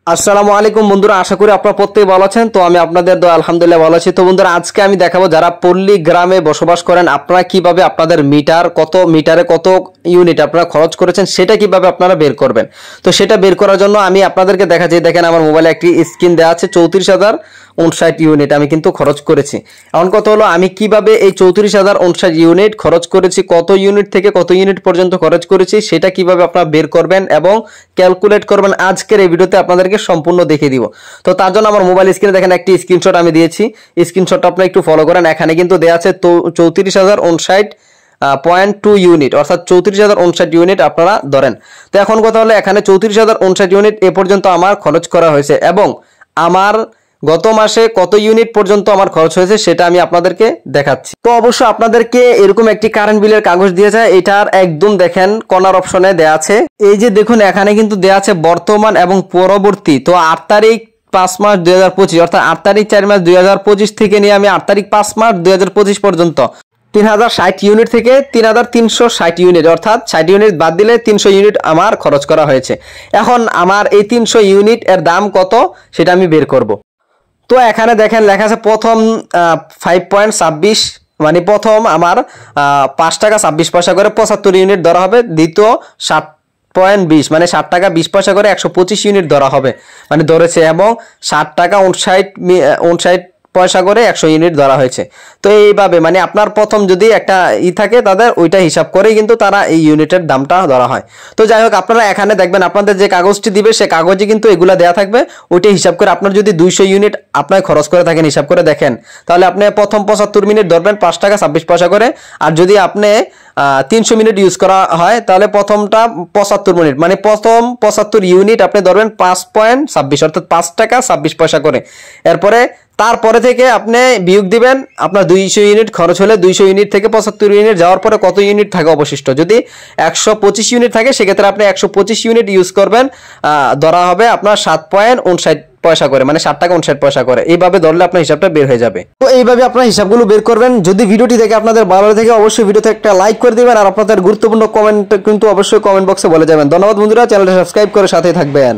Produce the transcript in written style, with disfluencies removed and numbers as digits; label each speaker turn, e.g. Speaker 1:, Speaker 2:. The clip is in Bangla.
Speaker 1: আসসালামু আলাইকুম বন্ধুরা, আশা করি আপনারা প্রত্যেকেই ভালো আছেন। তো আমি আপনাদের দোয়া আলহামদুলিল্লাহ ভালো আছি। তো বন্ধুরা, আজকে আমি দেখাবো যারা পল্লী গ্রামে বসবাস করেন আপনারা কিভাবে আপনাদের মিটারে কত ইউনিট আপনারা খরচ করেছেন সেটা কিভাবে আপনারা বের করবেন। তো সেটা বের করার জন্য আমি আপনাদেরকে দেখাচ্ছি। দেখেন আমার মোবাইলে একটি স্ক্রিন দেওয়া আছে 34,059 ইউনিট আমি কিন্তু খরচ করেছি। এখন কথা হলো আমি কিভাবে এই 34,059 ইউনিট খরচ করেছি, কত ইউনিট থেকে কত ইউনিট পর্যন্ত খরচ করেছি সেটা কিভাবে আপনারা বের করবেন এবং ক্যালকুলেট করবেন, আজকের এই ভিডিওতে আপনাদেরকে সম্পূর্ণ দেখিয়ে দিব। তো তার জন্য আমার মোবাইল স্ক্রিনে দেখেন একটি স্ক্রিনশট আমি দিয়েছি। স্ক্রিনশটটা আপনারা একটু ফলো করেন। এখানে কিন্তু দেওয়া আছে 34,059.2 ইউনিট, অর্থাৎ 34,059 ইউনিট আপনারা ধরেন। তো এখন কথা হলো এখানে 34,059 ইউনিট এ পর্যন্ত আমার খরচ করা হয়েছে এবং আমার গত মাসে কত ইউনিট পর্যন্ত আমার খরচ হয়েছে সেটা আমি আপনাদেরকে দেখাচ্ছি। তো অবশ্য আপনাদেরকে এরকম একটি কারেন্ট বিলের কাগজ দিয়েছে, এটার একদম দেখেন কর্নার অপশনে দেয়া আছে। এই যে দেখুন এখানে কিন্তু দেয়া আছে বর্তমান এবং পরবর্তী। তো 8 তারিখ 5 মার্চ 2025, অর্থাৎ 8 তারিখ 4 মার্চ 2025 থেকে নিয়ে আমি 8 তারিখ 5 মার্চ 2025 পর্যন্ত 3060 ইউনিট থেকে 3360 ইউনিট, অর্থাৎ 60 ইউনিট বাদ দিলে 300 ইউনিট আমার খরচ করা হয়েছে। এখন আমার এই 300 ইউনিট এর দাম কত সেটা আমি বের করব। তো এখানে দেখেন লেখা আছে প্রথম 5.26, মানে প্রথম আমার 5 টাকা 26 পয়সা করে 75 ইউনিট ধরা হবে। দ্বিতীয় 7.20, মানে 7 টাকা 20 পয়সা করে 125 ইউনিট ধরা হবে, মানে ধরেছে, এবং 7 টাকা 59 পয়সা করে 100 ইউনিট ধরা হয়েছে। তো এইভাবে মানে আপনার প্রথম যদি একটা থাকে তাদের ওইটা হিসাব করেই কিন্তু তারা এই ইউনিটের দামটা ধরা হয়। তো যাই হোক, আপনারা এখানে দেখবেন আপনাদের যে কাগজটি দিবে সে কাগজে কিন্তু এগুলা দেওয়া থাকবে, ওইটা হিসাব করে আপনার যদি 200 ইউনিট আপনার খরচ করে থাকেন হিসাব করে দেখেন, তাহলে আপনি প্রথম 75 মিনিট ধরবেন 5 টাকা 26 পয়সা করে। আর যদি আপনি 300 মিনিট ইউজ করা হয় তাহলে প্রথমটা 75 মিনিট, মানে প্রথম 75 ইউনিট আপনি ধরবেন 5.26, অর্থাৎ 5 টাকা 26 পয়সা করে। এরপরে তারপরে থেকে আপনি বিয়োগ দিবেন আপনার 200 ইউনিট খরচ হলে 200 ইউনিট থেকে 75 ইউনিট যাওয়ার পরে কত ইউনিট থাকে অবশিষ্ট। যদি 125 ইউনিট থাকে সেক্ষেত্রে আপনি 125 ইউনিট ইউজ করবেন, ধরা হবে আপনার 7.59 পয়সা করে, মানে 7 টাকা 59 পয়সা করে। এইভাবে ধরলে আপনার হিসাবটা বের হয়ে যাবে। তো এইভাবে আপনার হিসাবগুলো বের করবেন। যদি ভিডিওটি দেখে আপনাদের ভালো লাগে অবশ্যই ভিডিওতে একটা লাইক করে দিবেন, আর আপনাদের গুরুত্বপূর্ণ কমেন্ট কিন্তু অবশ্যই কমেন্ট বক্সে বলে যাবেন। ধন্যবাদ বন্ধুরা, চ্যানেলটা সাবস্ক্রাইব করে সাথেই থাকবেন।